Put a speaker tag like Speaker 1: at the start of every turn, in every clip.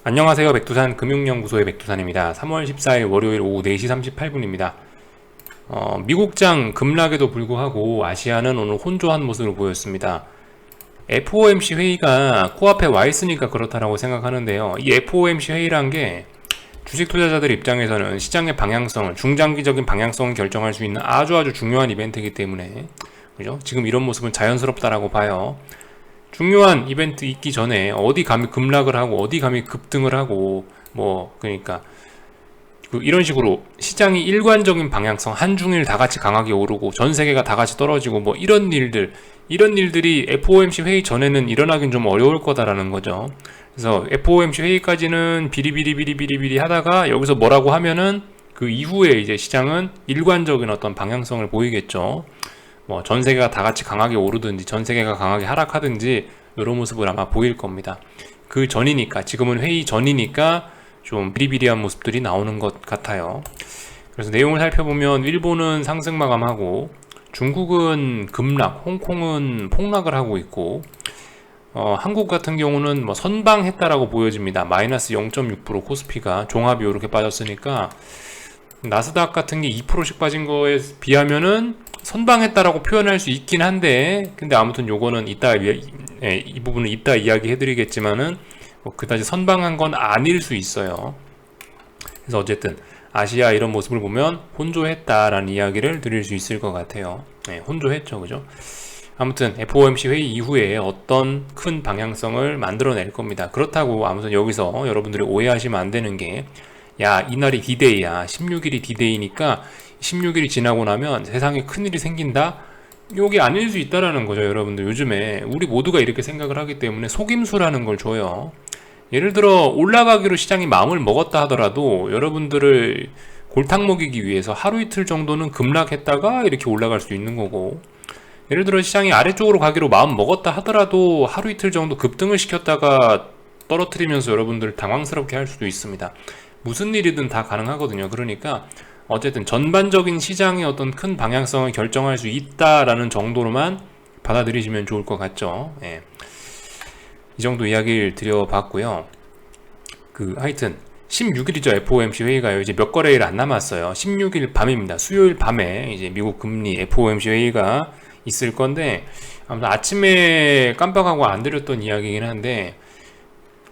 Speaker 1: 안녕하세요. 백두산 금융연구소의 백두산입니다. 3월 14일 월요일 오후 4시 38분입니다. 미국장 급락에도 불구하고 아시아는 오늘 혼조한 모습을 보였습니다. FOMC 회의가 코앞에 와 있으니까 그렇다라고 생각하는데요. 이 FOMC 회의란 게 주식 투자자들 입장에서는 시장의 방향성을, 중장기적인 방향성을 결정할 수 있는 아주 중요한 이벤트이기 때문에, 그죠? 지금 이런 모습은 자연스럽다라고 봐요. 중요한 이벤트 있기 전에 어디 감히 급락을 하고 어디 감히 급등을 하고 그러니까 이런 식으로 시장이 일관적인 방향성, 한중일 다 같이 강하게 오르고 전 세계가 다 같이 떨어지고 이런 일들이 FOMC 회의 전에는 일어나긴 좀 어려울 거다라는 거죠. 그래서 FOMC 회의까지는 비리비리 하다가 여기서 뭐라고 하면은 그 이후에 이제 시장은 일관적인 어떤 방향성을 보이겠죠. 전 세계가 다 같이 강하게 오르든지 전 세계가 강하게 하락하든지 이런 모습을 아마 보일 겁니다. 그 전이니까, 지금은 회의 전이니까 좀 비리비리한 모습들이 나오는 것 같아요. 그래서 내용을 살펴보면 일본은 상승 마감하고 중국은 급락, 홍콩은 폭락을 하고 있고 한국 같은 경우는 선방했다라고 보여집니다. 마이너스 0.6% 코스피가 종합이 이렇게 빠졌으니까 나스닥 같은 게 2%씩 빠진 거에 비하면은 선방했다라고 표현할 수 있긴 한데, 근데 아무튼 요거는 이 부분은 이따 이야기해드리겠지만은 그다지 선방한 건 아닐 수 있어요. 그래서 어쨌든 아시아 이런 모습을 보면 혼조했다라는 이야기를 드릴 수 있을 것 같아요. 혼조했죠, 그죠? 아무튼 FOMC 회의 이후에 어떤 큰 방향성을 만들어낼 겁니다. 그렇다고 아무튼 여기서 여러분들이 오해하시면 안 되는 게, 야, 이날이 D-Day야, 16일이 D-Day니까 16일이 지나고 나면 세상에 큰일이 생긴다? 요게 아닐 수 있다라는 거죠. 여러분들 요즘에 우리 모두가 이렇게 생각을 하기 때문에 속임수라는 걸 줘요. 예를 들어 올라가기로 시장이 마음을 먹었다 하더라도 여러분들을 골탕 먹이기 위해서 하루 이틀 정도는 급락했다가 이렇게 올라갈 수 있는 거고, 예를 들어 시장이 아래쪽으로 가기로 마음 먹었다 하더라도 하루 이틀 정도 급등을 시켰다가 떨어뜨리면서 여러분들을 당황스럽게 할 수도 있습니다. 무슨 일이든 다 가능하거든요. 그러니까 어쨌든 전반적인 시장의 어떤 큰 방향성을 결정할 수 있다라는 정도로만 받아들이시면 좋을 것 같죠. 이 정도 이야기를 드려봤고요. 하여튼 16일이죠. FOMC 회의가요. 이제 몇 거래일 안 남았어요. 16일 밤입니다. 수요일 밤에 이제 미국 금리 FOMC 회의가 있을 건데, 아무튼 아침에 깜빡하고 안 드렸던 이야기이긴 한데,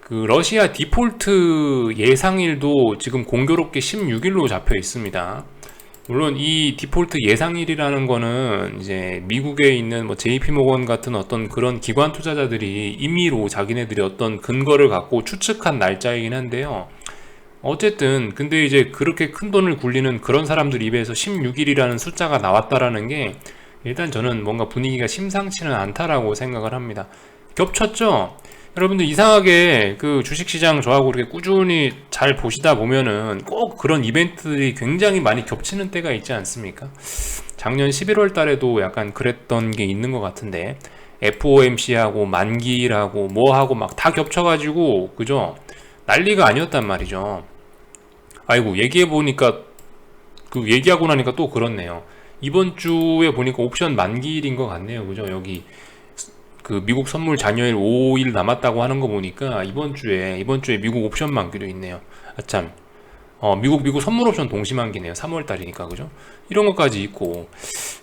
Speaker 1: 러시아 디폴트 예상일도 지금 공교롭게 16일로 잡혀 있습니다. 물론 이 디폴트 예상일이라는 거는 이제 미국에 있는 JP모건 같은 어떤 그런 기관 투자자들이 임의로 자기네들이 어떤 근거를 갖고 추측한 날짜이긴 한데요. 어쨌든 근데 이제 그렇게 큰 돈을 굴리는 그런 사람들 입에서 16일이라는 숫자가 나왔다라는 게 일단 저는 뭔가 분위기가 심상치는 않다라고 생각을 합니다. 겹쳤죠? 여러분들 이상하게 주식시장 저하고 이렇게 꾸준히 잘 보시다 보면은 꼭 그런 이벤트들이 굉장히 많이 겹치는 때가 있지 않습니까? 작년 11월 달에도 약간 그랬던 게 있는 것 같은데, FOMC하고 만기라고 뭐하고 막 다 겹쳐가지고, 그죠? 난리가 아니었단 말이죠. 아이고, 얘기해보니까, 얘기하고 나니까 또 그렇네요. 이번 주에 보니까 옵션 만기일인 것 같네요. 그죠? 여기. 미국 선물 잔여일 5일 남았다고 하는 거 보니까 이번 주에 미국 옵션 만기도 있네요. 아참, 미국 선물 옵션 동시 만기네요. 3월 달이니까, 그죠? 이런 것까지 있고,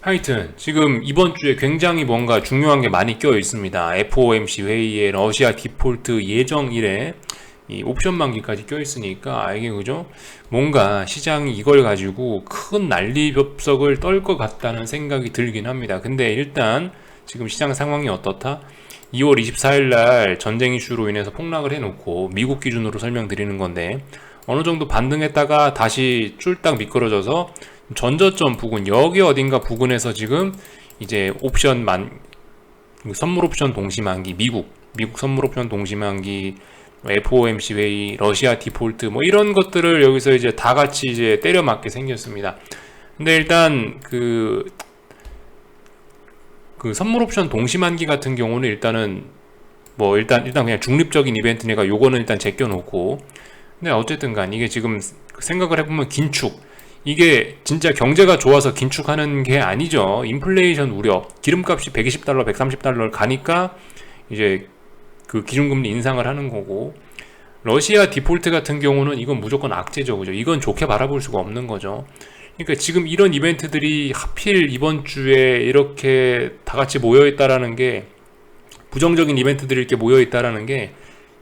Speaker 1: 하여튼 지금 이번 주에 굉장히 뭔가 중요한 게 많이 껴 있습니다. FOMC 회의에 러시아 디폴트 예정일에 이 옵션 만기까지 껴 있으니까 이게, 그죠? 뭔가 시장이 이걸 가지고 큰 난리법석을 떨 것 같다는 생각이 들긴 합니다. 근데 일단 지금 시장 상황이 어떻다? 2월 24일 날 전쟁 이슈로 인해서 폭락을 해놓고 미국 기준으로 설명드리는 건데, 어느 정도 반등했다가 다시 쫄딱 미끄러져서 전저점 부근, 여기 어딘가 부근에서 지금 이제 선물 옵션 동시 만기, 미국 선물 옵션 동시 만기, FOMC 회의, 러시아 디폴트 이런 것들을 여기서 이제 다 같이 이제 때려 맞게 생겼습니다. 근데 일단 선물 옵션 동시 만기 같은 경우는 일단은 일단 그냥 중립적인 이벤트니까 요거는 일단 제껴놓고, 근데 어쨌든 간 이게 지금 생각을 해보면 긴축, 이게 진짜 경제가 좋아서 긴축하는 게 아니죠. 인플레이션 우려, 기름값이 $120, $130를 가니까 이제 기준금리 인상을 하는 거고, 러시아 디폴트 같은 경우는 이건 무조건 악재죠. 그죠? 이건 좋게 바라볼 수가 없는 거죠. 그러니까 지금 이런 이벤트들이 하필 이번 주에 이렇게 다 같이 모여 있다라는 게, 부정적인 이벤트들이 이렇게 모여 있다라는 게,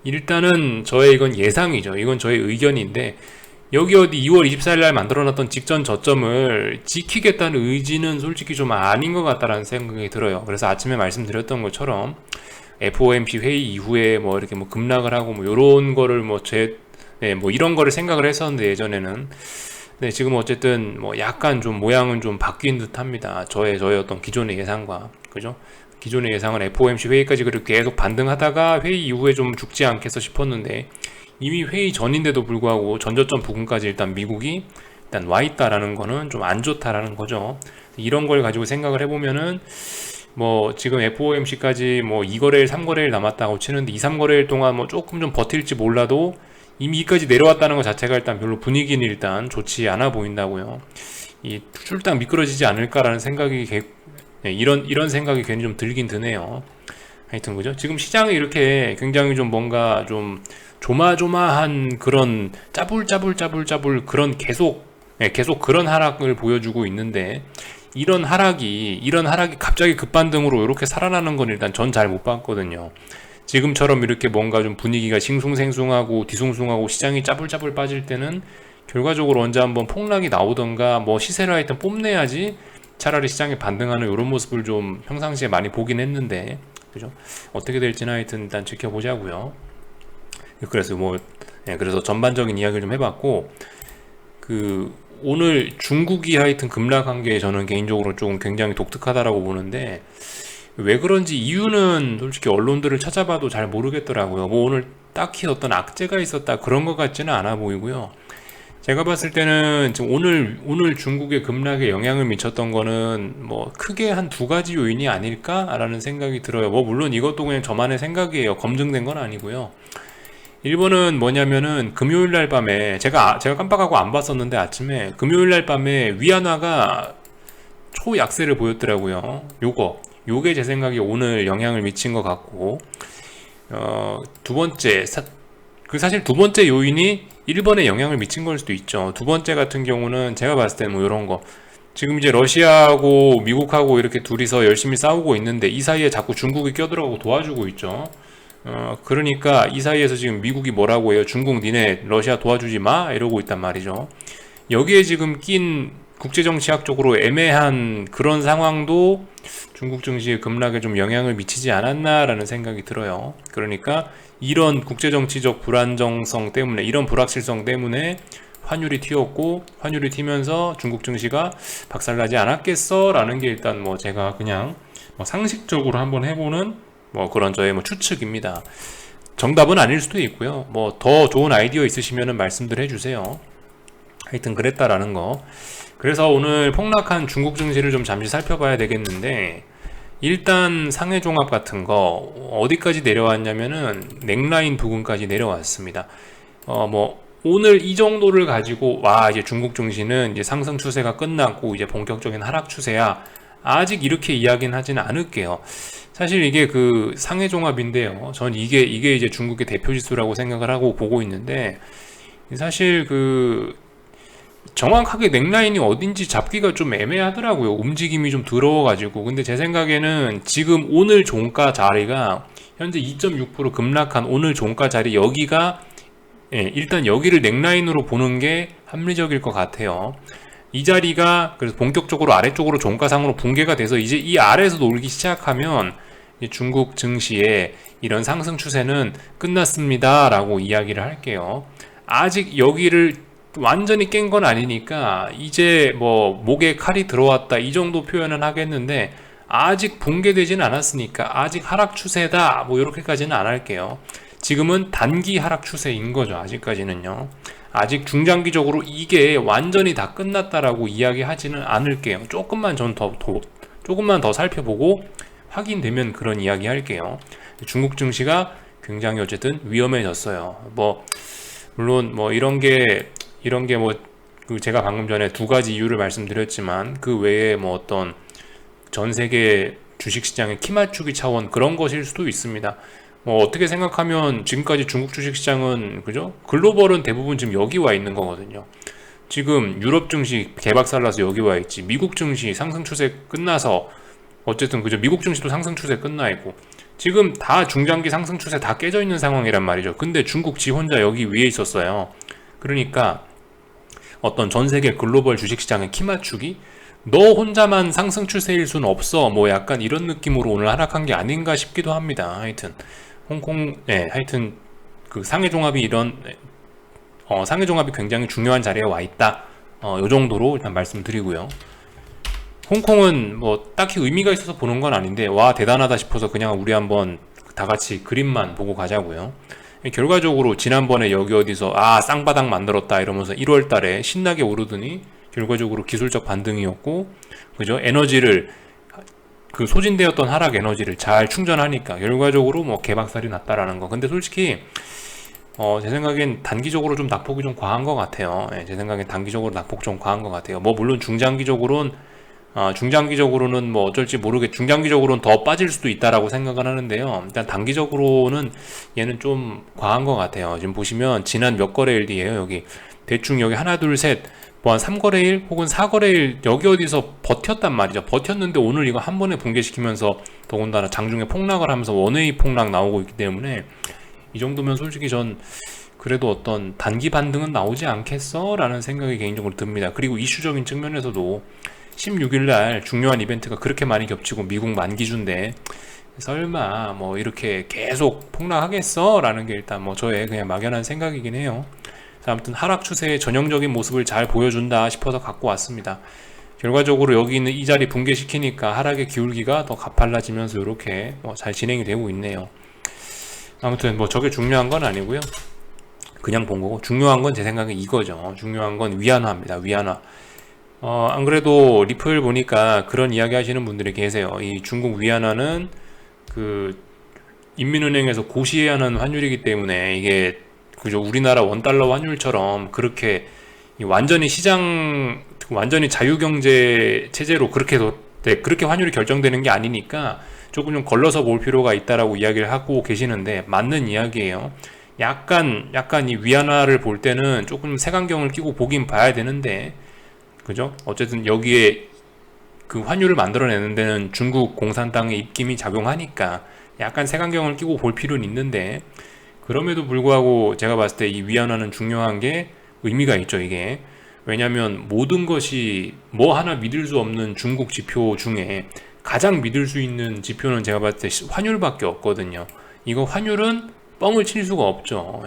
Speaker 1: 일단은 저의 이건 예상이죠. 이건 저의 의견인데, 여기 어디 2월 24일 날 만들어놨던 직전 저점을 지키겠다는 의지는 솔직히 좀 아닌 것 같다라는 생각이 들어요. 그래서 아침에 말씀드렸던 것처럼 FOMC 회의 이후에 뭐 이렇게 뭐 급락을 하고 뭐 요런 거를 뭐 뭐 이런 거를 생각을 했었는데 예전에는. 네, 지금 어쨌든 뭐 약간 좀 모양은 좀 바뀐 듯 합니다. 저의 어떤 기존의 예상과. 그죠? 기존의 예상은 FOMC 회의까지 그렇게 계속 반등하다가 회의 이후에 좀 죽지 않겠어 싶었는데, 이미 회의 전인데도 불구하고 전저점 부근까지 일단 미국이 일단 와 있다라는 거는 좀 안 좋다라는 거죠. 이런 걸 가지고 생각을 해보면은, 뭐 지금 FOMC까지 뭐 2거래일 3거래일 남았다고 치는데 2, 3거래일 동안 뭐 조금 좀 버틸지 몰라도 이미 이까지 내려왔다는 것 자체가 일단 별로 분위기는 일단 좋지 않아 보인다고요. 이 출당 미끄러지지 않을까라는 생각이 이런 생각이 괜히 좀 들긴 드네요. 하여튼 그죠? 지금 시장이 이렇게 굉장히 좀 뭔가 좀 조마조마한 그런 짜불 그런 계속 그런 하락을 보여주고 있는데, 이런 하락이 갑자기 급반등으로 이렇게 살아나는 건 일단 전 잘 못 봤거든요. 지금처럼 이렇게 뭔가 좀 분위기가 싱숭생숭하고 뒤숭숭하고 시장이 짜불짜불 빠질 때는 결과적으로 언제 한번 폭락이 나오던가 뭐 시세를 하여튼 뽐내야지 차라리 시장이 반등하는 이런 모습을 좀 평상시에 많이 보긴 했는데, 그죠? 어떻게 될지는 하여튼 일단 지켜보자고요. 그래서 그래서 전반적인 이야기를 좀 해봤고, 오늘 중국이 하여튼 급락한 게 저는 개인적으로 좀 굉장히 독특하다라고 보는데, 왜 그런지 이유는 솔직히 언론들을 찾아봐도 잘 모르겠더라고요. 뭐 오늘 딱히 어떤 악재가 있었다 그런 것 같지는 않아 보이고요. 제가 봤을 때는 지금 오늘 중국의 급락에 영향을 미쳤던 거는 뭐 크게 한 두 가지 요인이 아닐까라는 생각이 들어요. 뭐 물론 이것도 그냥 저만의 생각이에요. 검증된 건 아니고요. 1번은 뭐냐면은 금요일 날 밤에 제가 깜빡하고 안 봤었는데 아침에 금요일 날 밤에 위안화가 초약세를 보였더라고요. 요게 제 생각에 오늘 영향을 미친 것 같고, 두 번째 사실 두 번째 요인이 1번에 영향을 미친 걸 수도 있죠. 두 번째 같은 경우는 제가 봤을 때는 뭐 이런 거, 지금 이제 러시아하고 미국하고 이렇게 둘이서 열심히 싸우고 있는데 이 사이에 자꾸 중국이 껴들어가고 도와주고 있죠. 그러니까 이 사이에서 지금 미국이 뭐라고 해요? 중국 니네 러시아 도와주지 마 이러고 있단 말이죠. 여기에 지금 낀 국제정치학적으로 애매한 그런 상황도 중국 증시의 급락에 좀 영향을 미치지 않았나라는 생각이 들어요. 그러니까 이런 국제정치적 불안정성 때문에, 이런 불확실성 때문에 환율이 튀었고, 환율이 튀면서 중국 증시가 박살나지 않았겠어? 라는 게 일단 뭐 제가 그냥 뭐 상식적으로 한번 해보는 뭐 그런 저의 뭐 추측입니다. 정답은 아닐 수도 있고요. 뭐 더 좋은 아이디어 있으시면 말씀들 해주세요. 하여튼 그랬다라는 거. 그래서 오늘 폭락한 중국 증시를 좀 잠시 살펴봐야 되겠는데, 일단 상해 종합 같은 거 어디까지 내려왔냐면은 넥라인 부근까지 내려왔습니다. 뭐 오늘 이 정도를 가지고 이제 중국 증시는 이제 상승 추세가 끝났고 이제 본격적인 하락 추세야, 아직 이렇게 이야기는 하지는 않을게요. 사실 이게 그 상해 종합인데요. 전 이게 이제 중국의 대표 지수라고 생각을 하고 보고 있는데, 사실 정확하게 넥라인이 어딘지 잡기가 좀 애매하더라고요. 움직임이 좀 더러워가지고. 근데 제 생각에는 지금 오늘 종가 자리가 현재 2.6% 급락한 오늘 종가 자리, 여기가 일단 여기를 넥라인으로 보는 게 합리적일 것 같아요. 이 자리가 그래서 본격적으로 아래쪽으로 종가상으로 붕괴가 돼서 이제 이 아래에서 놀기 시작하면 중국 증시의 이런 상승 추세는 끝났습니다 라고 이야기를 할게요. 아직 여기를 완전히 깬 건 아니니까 이제 뭐 목에 칼이 들어왔다 이 정도 표현은 하겠는데, 아직 붕괴되지는 않았으니까 아직 하락 추세다 뭐 이렇게까지는 안 할게요. 지금은 단기 하락 추세인 거죠. 아직까지는요. 아직 중장기적으로 이게 완전히 다 끝났다라고 이야기하지는 않을게요. 조금만 더 살펴보고 확인되면 그런 이야기 할게요. 중국 증시가 굉장히 어쨌든 위험해졌어요. 뭐 물론 뭐 이런 게 뭐 제가 방금 전에 두 가지 이유를 말씀드렸지만, 그 외에 뭐 어떤 전 세계 주식시장의 키 맞추기 차원 그런 것일 수도 있습니다. 뭐 어떻게 생각하면 지금까지 중국 주식시장은 그죠? 글로벌은 대부분 지금 여기 와 있는 거거든요. 지금 유럽 증시 개박살나서 여기 와 있지. 미국 증시 상승 추세 끝나서 어쨌든 그죠? 미국 증시도 상승 추세 끝나 있고 지금 다 중장기 상승 추세 다 깨져 있는 상황이란 말이죠. 근데 중국 지 혼자 여기 위에 있었어요. 그러니까 어떤 전 세계 글로벌 주식시장의 키 맞추기? 너 혼자만 상승 추세일 순 없어. 뭐 약간 이런 느낌으로 오늘 하락한 게 아닌가 싶기도 합니다. 하여튼 홍콩, 하여튼 그 상해 종합이 상해 종합이 굉장히 중요한 자리에 와 있다. 요 정도로 일단 말씀드리고요. 홍콩은 뭐 딱히 의미가 있어서 보는 건 아닌데 와 대단하다 싶어서 그냥 우리 한번 다 같이 그림만 보고 가자고요. 결과적으로 지난번에 여기 어디서 쌍바닥 만들었다 이러면서 1월 달에 신나게 오르더니 결과적으로 기술적 반등이었고 그죠? 에너지를 그 소진되었던 하락 에너지를 잘 충전하니까 결과적으로 뭐 개박살이 났다라는 거. 근데 솔직히 제 생각엔 단기적으로 좀 낙폭이 좀 과한 것 같아요. 제 생각엔 단기적으로 낙폭 좀 과한 것 같아요. 뭐 물론 중장기적으로는 뭐 어쩔지 중장기적으로는 더 빠질 수도 있다라고 생각을 하는데요. 일단 단기적으로는 얘는 좀 과한 것 같아요. 지금 보시면 지난 몇 거래일이에요. 여기 대충 여기 하나 둘 셋 뭐 한 3거래일 혹은 4거래일 여기 어디서 버텼단 말이죠. 버텼는데 오늘 이거 한 번에 붕괴시키면서 더군다나 장중에 폭락을 하면서 원웨이 폭락 나오고 있기 때문에 이 정도면 솔직히 전 그래도 어떤 단기 반등은 나오지 않겠어? 라는 생각이 개인적으로 듭니다. 그리고 이슈적인 측면에서도 16일날 중요한 이벤트가 그렇게 많이 겹치고 미국 만기준데 설마 뭐 이렇게 계속 폭락하겠어? 라는 게 일단 뭐 저의 그냥 막연한 생각이긴 해요. 아무튼 하락 추세의 전형적인 모습을 잘 보여준다 싶어서 갖고 왔습니다. 결과적으로 여기 있는 이 자리 붕괴시키니까 하락의 기울기가 더 가팔라지면서 이렇게 뭐 잘 진행이 되고 있네요. 아무튼 뭐 저게 중요한 건 아니고요. 그냥 본 거고 중요한 건 제 생각에 이거죠. 중요한 건 위안화입니다. 위안화. 안 그래도 리플 보니까 그런 이야기 하시는 분들이 계세요. 이 중국 위안화는 그 인민은행에서 고시해야 하는 환율이기 때문에 이게 그죠? 우리나라 원달러 환율처럼 그렇게 완전히 완전히 자유경제 체제로 그렇게 환율이 결정되는 게 아니니까 조금 좀 걸러서 볼 필요가 있다라고 이야기를 하고 계시는데 맞는 이야기예요. 약간 이 위안화를 볼 때는 조금 색안경을 끼고 보긴 봐야 되는데 그죠? 어쨌든 여기에 그 환율을 만들어내는 데는 중국 공산당의 입김이 작용하니까 약간 색안경을 끼고 볼 필요는 있는데 그럼에도 불구하고 제가 봤을 때 이 위안화는 중요한 게 의미가 있죠. 이게 왜냐하면 모든 것이 뭐 하나 믿을 수 없는 중국 지표 중에 가장 믿을 수 있는 지표는 제가 봤을 때 환율밖에 없거든요. 이거 환율은 뻥을 칠 수가 없죠.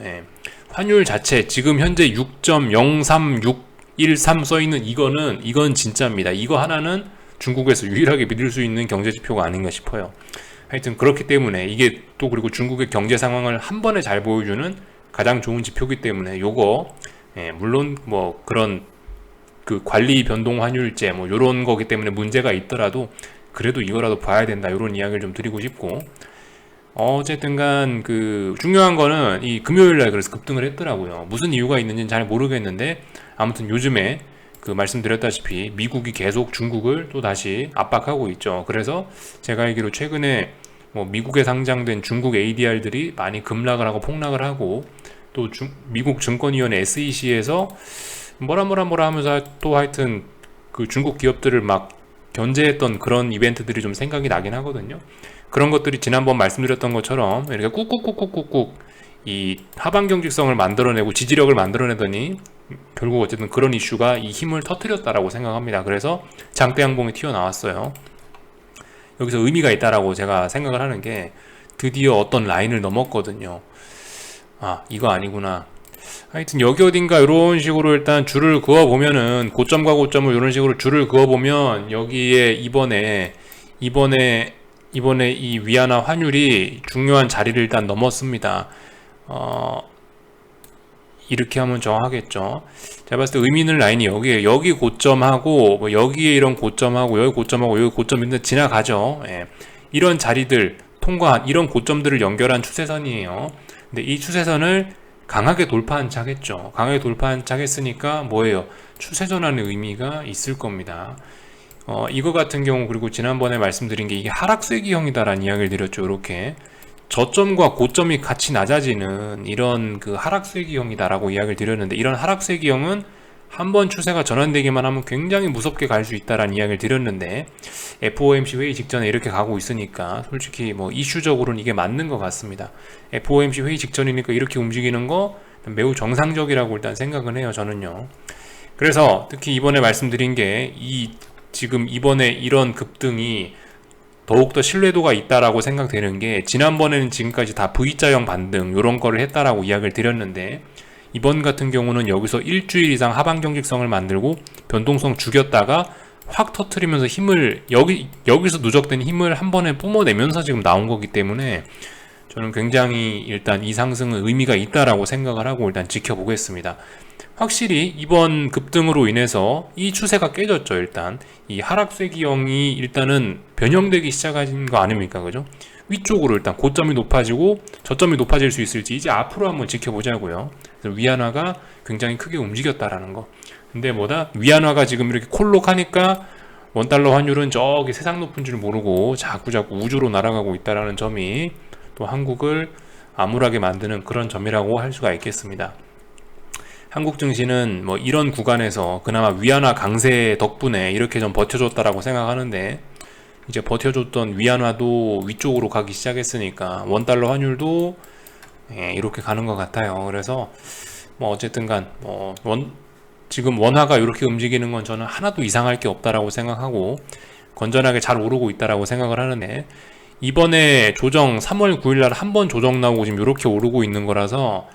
Speaker 1: 환율 자체 지금 현재 6.03613 써있는 이건 진짜입니다. 이거 하나는 중국에서 유일하게 믿을 수 있는 경제 지표가 아닌가 싶어요. 하여튼 그렇기 때문에 이게 또 그리고 중국의 경제 상황을 한 번에 잘 보여주는 가장 좋은 지표이기 때문에 요거 물론 뭐 그런 그 관리 변동 환율제 뭐 요런 거기 때문에 문제가 있더라도 그래도 이거라도 봐야 된다 요런 이야기를 좀 드리고 싶고 어쨌든간 그 중요한 거는 이 금요일날 그래서 급등을 했더라고요. 무슨 이유가 있는지는 잘 모르겠는데 아무튼 요즘에 그 말씀드렸다시피 미국이 계속 중국을 또 다시 압박하고 있죠. 그래서 제가 알기로 최근에 뭐 미국에 상장된 중국 ADR들이 많이 급락을 하고 폭락을 하고 또 미국 증권위원회 SEC에서 뭐라 하면서 또 하여튼 그 중국 기업들을 막 견제했던 그런 이벤트들이 좀 생각이 나긴 하거든요. 그런 것들이 지난번 말씀드렸던 것처럼 이렇게 꾹꾹꾹꾹꾹꾹 이 하방 경직성을 만들어내고 지지력을 만들어내더니 결국 어쨌든 그런 이슈가 이 힘을 터뜨렸다라고 생각합니다. 그래서 장대 양봉이 튀어나왔어요. 여기서 의미가 있다라고 제가 생각을 하는 게 드디어 어떤 라인을 넘었거든요. 이거 아니구나. 하여튼 여기 어딘가 이런 식으로 일단 줄을 그어 보면은 고점과 고점을 이런 식으로 줄을 그어 보면 여기에 이번에 이 위안화 환율이 중요한 자리를 일단 넘었습니다. 이렇게 하면 정하겠죠. 제가 봤을 때 의미 있는 라인이 여기에 여기 고점하고 뭐 여기에 이런 고점하고 여기 고점하고 여기 고점인데 지나가죠. 이런 자리들 통과한 이런 고점들을 연결한 추세선이에요. 근데 이 추세선을 강하게 돌파한 차겠죠. 강하게 돌파한 차겠으니까 뭐예요? 추세전환의 의미가 있을 겁니다. 이거 같은 경우 그리고 지난번에 말씀드린 게 이게 하락세기형이다라는 이야기를 드렸죠. 이렇게 저점과 고점이 같이 낮아지는 이런 그 하락세기형이다라고 이야기를 드렸는데, 이런 하락세기형은 한번 추세가 전환되기만 하면 굉장히 무섭게 갈 수 있다라는 이야기를 드렸는데, FOMC 회의 직전에 이렇게 가고 있으니까 솔직히 뭐 이슈적으로는 이게 맞는 것 같습니다. FOMC 회의 직전이니까 이렇게 움직이는 거 매우 정상적이라고 일단 생각은 해요, 저는요. 그래서 특히 이번에 말씀드린 게 지금 이번에 이런 급등이 더욱더 신뢰도가 있다라고 생각되는 게, 지난번에는 지금까지 다 V자형 반등 요런 거를 했다라고 이야기를 드렸는데, 이번 같은 경우는 여기서 일주일 이상 하방 경직성을 만들고 변동성 죽였다가 확 터트리면서 힘을 여기서 누적된 힘을 한 번에 뿜어내면서 지금 나온 거기 때문에 저는 굉장히 일단 이 상승은 의미가 있다라고 생각을 하고 일단 지켜보겠습니다. 확실히 이번 급등으로 인해서 이 추세가 깨졌죠. 일단 이 하락세기형이 일단은 변형되기 시작한 거 아닙니까, 그죠? 위쪽으로 일단 고점이 높아지고 저점이 높아질 수 있을지 이제 앞으로 한번 지켜보자고요. 그래서 위안화가 굉장히 크게 움직였다라는 거. 근데 위안화가 지금 이렇게 콜록하니까 원달러 환율은 저기 세상 높은 줄 모르고 자꾸 우주로 날아가고 있다라는 점이 또 한국을 암울하게 만드는 그런 점이라고 할 수가 있겠습니다. 한국 증시는 뭐 이런 구간에서 그나마 위안화 강세 덕분에 이렇게 좀 버텨줬다라고 생각하는데, 이제 버텨줬던 위안화도 위쪽으로 가기 시작했으니까 원달러 환율도 이렇게 가는 것 같아요. 그래서 뭐 어쨌든간 지금 원화가 이렇게 움직이는 건 저는 하나도 이상할 게 없다라고 생각하고 건전하게 잘 오르고 있다라고 생각을 하는데, 이번에 조정 3월 9일날 한 번 조정 나오고 지금 이렇게 오르고 있는 거라서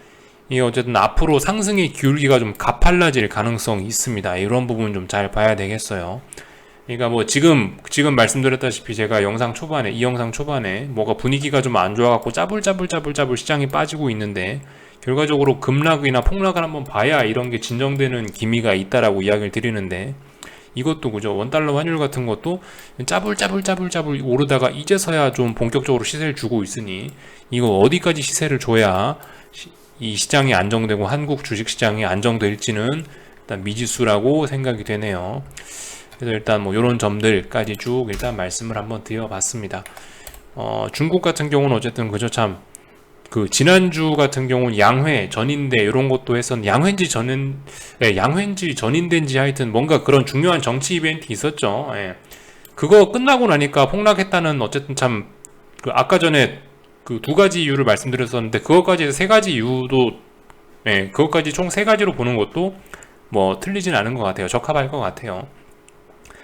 Speaker 1: 이게 어쨌든 앞으로 상승의 기울기가 좀 가팔라질 가능성이 있습니다. 이런 부분 좀 잘 봐야 되겠어요. 그러니까 뭐 지금 말씀드렸다시피 제가 이 영상 초반에 뭐가 분위기가 좀 안 좋아갖고 짜불짜불 시장이 빠지고 있는데, 결과적으로 급락이나 폭락을 한번 봐야 이런 게 진정되는 기미가 있다라고 이야기를 드리는데, 이것도 그죠. 원달러 환율 같은 것도 짜불 오르다가 이제서야 좀 본격적으로 시세를 주고 있으니, 이거 어디까지 시세를 줘야 이 시장이 안정되고 한국 주식시장이 안정될지는 일단 미지수라고 생각이 되네요. 그래서 일단 뭐 이런 점들까지 쭉 일단 말씀을 한번 드려봤습니다. 중국 같은 경우는 어쨌든 그죠. 참 그 지난주 같은 경우는 양회 전인대 이런 것도 했었는데, 양회인지 전인대인지 하여튼 뭔가 그런 중요한 정치 이벤트 있었죠. 그거 끝나고 나니까 폭락했다는, 어쨌든 참 그 아까 전에 그 두 가지 이유를 말씀드렸었는데, 그것까지 세 가지 이유도 그것까지 총 세 가지로 보는 것도 뭐 틀리진 않은 것 같아요. 적합할 것 같아요.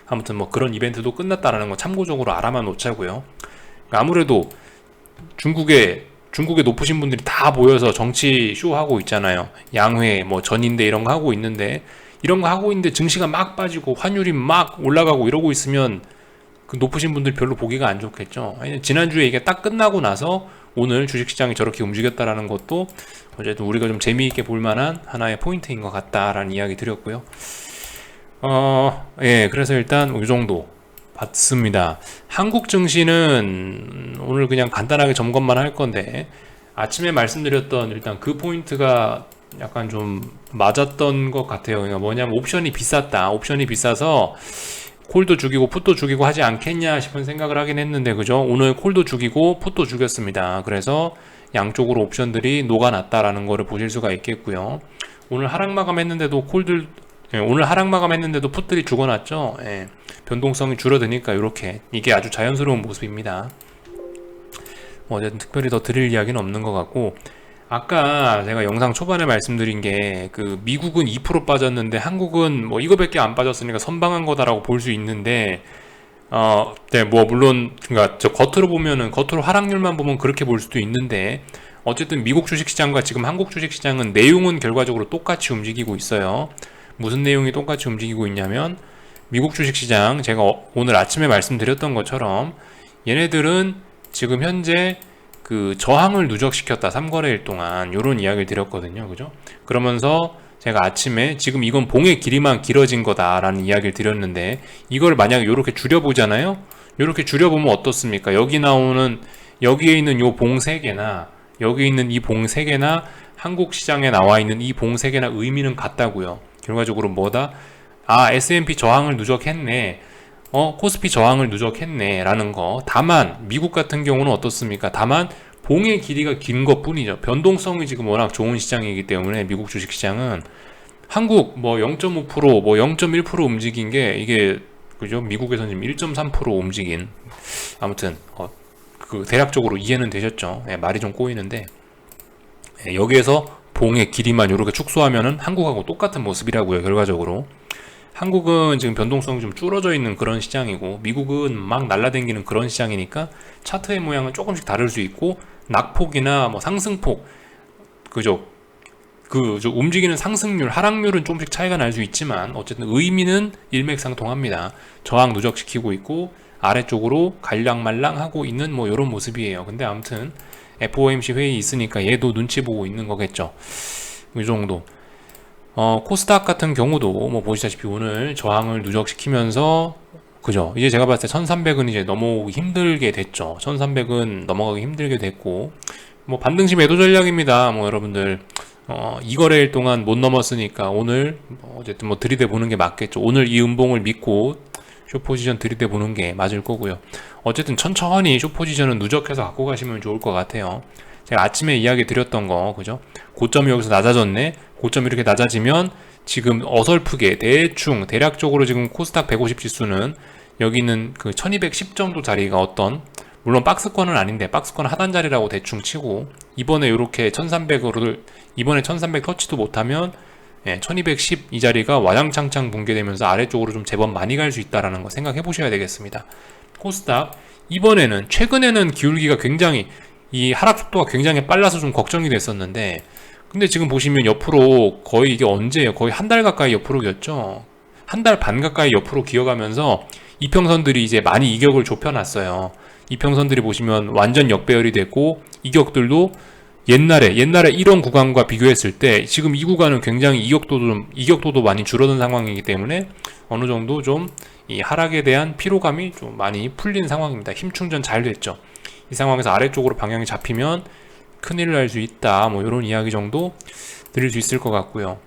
Speaker 1: 아무튼 뭐 그런 이벤트도 끝났다라는 거 참고적으로 알아만 놓자고요. 아무래도 중국에 높으신 분들이 다 모여서 정치 쇼 하고 있잖아요. 양회, 뭐 전인대 이런 거 하고 있는데, 증시가 막 빠지고 환율이 막 올라가고 이러고 있으면 그 높으신 분들 별로 보기가 안 좋겠죠. 지난주에 이게 딱 끝나고 나서 오늘 주식시장이 저렇게 움직였다라는 것도 어쨌든 우리가 좀 재미있게 볼 만한 하나의 포인트인 것 같다라는 이야기 드렸고요. 그래서 일단 이 정도 봤습니다. 한국 증시는 오늘 그냥 간단하게 점검만 할 건데, 아침에 말씀드렸던 일단 그 포인트가 약간 좀 맞았던 것 같아요. 그러니까 뭐냐면 옵션이 비싸서 콜도 죽이고 풋도 죽이고 하지 않겠냐 싶은 생각을 하긴 했는데, 그죠? 오늘 콜도 죽이고 풋도 죽였습니다. 그래서 양쪽으로 옵션들이 녹아났다라는 거를 보실 수가 있겠고요. 오늘 하락 마감했는데도 풋들이 죽어났죠. 변동성이 줄어드니까 이게 아주 자연스러운 모습입니다. 어쨌든 특별히 더 드릴 이야기는 없는 것 같고, 아까 제가 영상 초반에 말씀드린 게 그 미국은 2% 빠졌는데 한국은 뭐 이거밖에 안 빠졌으니까 선방한 거다라고 볼 수 있는데, 뭐 물론 그러니까 겉으로 하락률만 보면 그렇게 볼 수도 있는데, 어쨌든 미국 주식시장과 지금 한국 주식시장은 내용은 결과적으로 똑같이 움직이고 있어요. 무슨 내용이 똑같이 움직이고 있냐면, 미국 주식시장 제가 오늘 아침에 말씀드렸던 것처럼 얘네들은 지금 현재 그 저항을 누적시켰다, 3거래일 동안 요런 이야기를 드렸거든요. 그죠? 그러면서 제가 아침에 지금 이건 봉의 길이만 길어진 거다라는 이야기를 드렸는데, 이걸 만약에 요렇게 줄여보잖아요. 요렇게 줄여보면 어떻습니까? 여기에 있는 요 봉 3개나 여기 있는 이 봉 3개나 한국 시장에 나와 있는 이 봉 3개나 의미는 같다고요. 결과적으로 S&P 저항을 누적했네, 코스피 저항을 누적했네 라는 거. 다만 미국 같은 경우는 어떻습니까? 다만 봉의 길이가 긴 것 뿐이죠. 변동성이 지금 워낙 좋은 시장이기 때문에 미국 주식시장은 한국 뭐 0.5% 뭐 0.1% 움직인 게 이게 그죠? 미국에서는 지금 1.3% 움직인 아무튼 그 대략적으로 이해는 되셨죠? 예, 말이 좀 꼬이는데 예, 여기에서 봉의 길이만 이렇게 축소하면은 한국하고 똑같은 모습이라고요. 결과적으로 한국은 지금 변동성이 좀 줄어져 있는 그런 시장이고 미국은 막 날라다니는 그런 시장이니까 차트의 모양은 조금씩 다를 수 있고 낙폭이나 뭐 상승폭 그죠? 움직이는 상승률, 하락률은 조금씩 차이가 날 수 있지만 어쨌든 의미는 일맥상통합니다. 저항 누적시키고 있고 아래쪽으로 갈랑말랑 하고 있는 뭐 이런 모습이에요. 근데 아무튼 FOMC 회의 있으니까 얘도 눈치 보고 있는 거겠죠. 이 정도. 코스닥 같은 경우도 뭐 보시다시피 오늘 저항을 누적시키면서 그죠? 이제 제가 봤을 때 1300은 이제 넘어오기 힘들게 됐죠. 1300은 넘어가기 힘들게 됐고 뭐 반등시 매도 전략입니다. 뭐 여러분들 이 거래일 동안 못 넘었으니까 오늘 어쨌든 뭐 들이대 보는 게 맞겠죠. 오늘 이 음봉을 믿고 숏포지션 들이대 보는 게 맞을 거고요. 어쨌든 천천히 숏포지션은 누적해서 갖고 가시면 좋을 것 같아요. 제가 아침에 이야기 드렸던 거 그죠? 고점이 여기서 낮아졌네. 고점이 이렇게 낮아지면 지금 어설프게 대략적으로 지금 코스닥 150 지수는 여기 있는 그 1210 정도 자리가 물론 박스권은 아닌데 박스권 하단 자리라고 대충 치고 이번에 이렇게 1300으로 이번에 1300 터치도 못하면 1210 이 자리가 와장창창 붕괴되면서 아래쪽으로 좀 제법 많이 갈 수 있다라는 거 생각해 보셔야 되겠습니다. 코스닥 이번에는 최근에는 기울기가 굉장히 이 하락 속도가 굉장히 빨라서 좀 걱정이 됐었는데 근데 지금 보시면 옆으로 거의 이게 언제예요? 거의 한 달 가까이 옆으로 기었죠. 한 달 반 가까이 옆으로 기어가면서 이평선들이 이제 많이 이격을 좁혀놨어요. 이평선들이 보시면 완전 역배열이 됐고 이격들도 옛날에 이런 구간과 비교했을 때 지금 이 구간은 굉장히 이격도도 많이 줄어든 상황이기 때문에 어느 정도 좀 이 하락에 대한 피로감이 좀 많이 풀린 상황입니다. 힘 충전 잘 됐죠. 이 상황에서 아래쪽으로 방향이 잡히면 큰일 날 수 있다. 뭐 이런 이야기 정도 드릴 수 있을 것 같고요.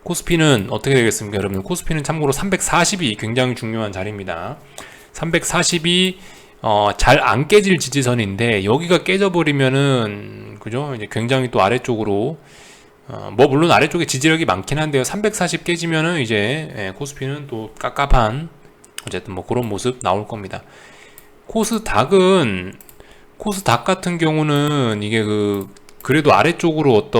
Speaker 1: 코스피는 어떻게 되겠습니까, 여러분? 코스피는 참고로 340이 굉장히 중요한 자리입니다. 340이 잘 안 깨질 지지선인데 여기가 깨져버리면은 그죠? 이제 굉장히 또 아래쪽으로 뭐 물론 아래쪽에 지지력이 많긴 한데요. 340 깨지면은 이제 코스피는 또 깝깝한 어쨌든 뭐 그런 모습 나올 겁니다. 코스닥 같은 경우는 이게 그래도 아래쪽으로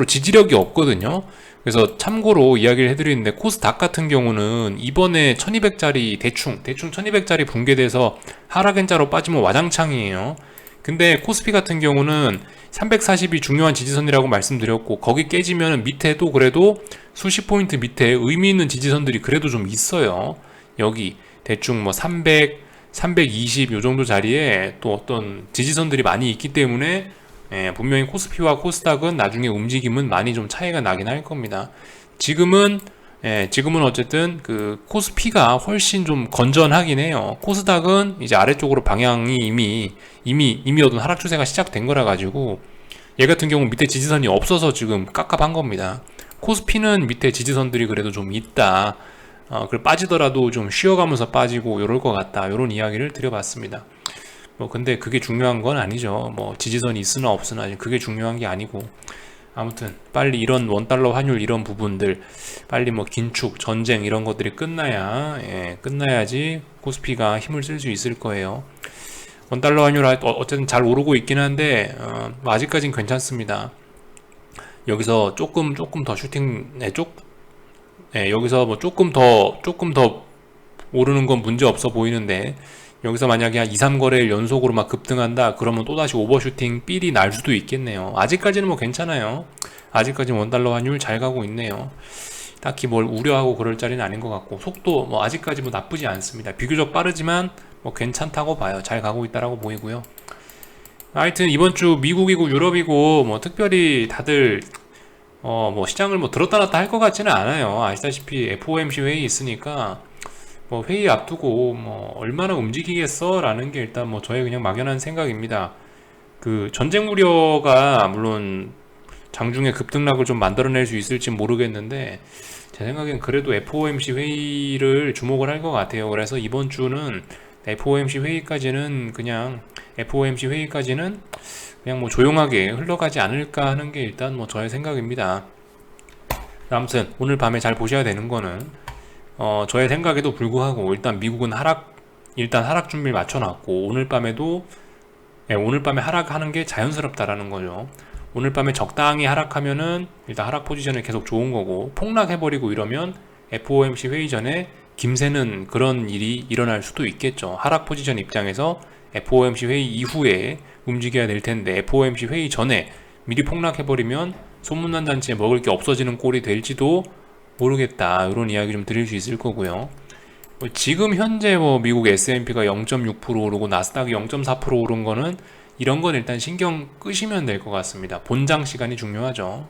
Speaker 1: 지지력이 없거든요. 그래서 참고로 이야기를 해드리는데 코스닥 같은 경우는 이번에 1200짜리 대충 1200짜리 붕괴돼서 하락엔자로 빠지면 와장창이에요. 근데 코스피 같은 경우는 340이 중요한 지지선이라고 말씀드렸고 거기 깨지면 밑에도 그래도 수십 포인트 밑에 의미 있는 지지선들이 그래도 좀 있어요. 여기 대충 뭐 300, 320 요 정도 자리에 또 어떤 지지선들이 많이 있기 때문에 분명히 코스피와 코스닥은 나중에 움직임은 많이 좀 차이가 나긴 할 겁니다. 지금은 어쨌든 그 코스피가 훨씬 좀 건전하긴 해요. 코스닥은 이제 아래쪽으로 방향이 이미 어떤 하락 추세가 시작된 거라 가지고 얘 같은 경우 밑에 지지선이 없어서 지금 깝깝한 겁니다. 코스피는 밑에 지지선들이 그래도 좀 있다. 그걸 빠지더라도 좀 쉬어가면서 빠지고 이럴 것 같다. 이런 이야기를 드려봤습니다. 뭐 근데 그게 중요한 건 아니죠. 뭐 지지선이 있으나 없으나 그게 중요한 게 아니고 아무튼 빨리 이런 원달러 환율 이런 부분들 빨리 뭐 긴축 전쟁 이런 것들이 끝나야지 코스피가 힘을 쓸 수 있을 거예요. 원달러 환율 어쨌든 잘 오르고 있긴 한데 뭐 아직까진 괜찮습니다. 여기서 조금 더 여기서 뭐 조금 더 오르는 건 문제 없어 보이는데 여기서 만약에 한 2, 3거래일 연속으로 막 급등한다 그러면 또다시 오버슈팅 삘이 날 수도 있겠네요. 아직까지는 뭐 괜찮아요. 아직까지는 원달러 환율 잘 가고 있네요. 딱히 뭘 우려하고 그럴 자리는 아닌 것 같고 속도 뭐 아직까지 뭐 나쁘지 않습니다. 비교적 빠르지만 뭐 괜찮다고 봐요. 잘 가고 있다라고 보이고요. 하여튼 이번 주 미국이고 유럽이고 뭐 특별히 다들 뭐 시장을 뭐 들었다 놨다 할 것 같지는 않아요. 아시다시피 FOMC 회의 있으니까 뭐 회의 앞두고 뭐 얼마나 움직이겠어 라는 게 일단 뭐 저의 그냥 막연한 생각입니다. 그 전쟁 우려가 물론 장중에 급등락을 좀 만들어낼 수 있을지 모르겠는데 제 생각엔 그래도 FOMC 회의를 주목을 할 것 같아요. 그래서 이번 주는 FOMC 회의까지는 그냥 FOMC 회의까지는 그냥 뭐 조용하게 흘러가지 않을까 하는 게 일단 뭐 저의 생각입니다. 아무튼 오늘 밤에 잘 보셔야 되는 거는 저의 생각에도 불구하고 일단 미국은 하락 준비를 맞춰놨고 오늘 밤에도 오늘 밤에 하락하는 게 자연스럽다라는 거죠. 오늘 밤에 적당히 하락하면은 일단 하락 포지션이 계속 좋은 거고 폭락해버리고 이러면 FOMC 회의 전에 김새는 그런 일이 일어날 수도 있겠죠. 하락 포지션 입장에서 FOMC 회의 이후에 움직여야 될 텐데 FOMC 회의 전에 미리 폭락해버리면 소문난 잔치에 먹을 게 없어지는 꼴이 될지도 모르겠다. 이런 이야기 좀 드릴 수 있을 거고요. 지금 현재 뭐 미국 S&P가 0.6% 오르고 나스닥이 0.4% 오른 거는 이런 건 일단 신경 끄시면 될 것 같습니다. 본장 시간이 중요하죠.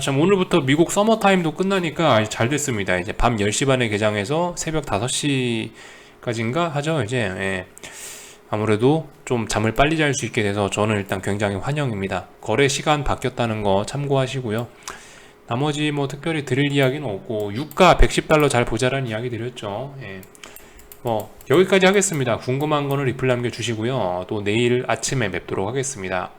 Speaker 1: 참 오늘부터 미국 서머타임도 끝나니까 잘 됐습니다. 이제 밤 10시 반에 개장해서 새벽 5시까지인가 하죠. 이제 아무래도 좀 잠을 빨리 잘 수 있게 돼서 저는 일단 굉장히 환영입니다. 거래 시간 바뀌었다는 거 참고하시고요. 나머지 뭐 특별히 드릴 이야기는 없고 유가 110달러 잘 보자라는 이야기 드렸죠. 뭐 여기까지 하겠습니다. 궁금한 거는 리플 남겨주시고요. 또 내일 아침에 뵙도록 하겠습니다.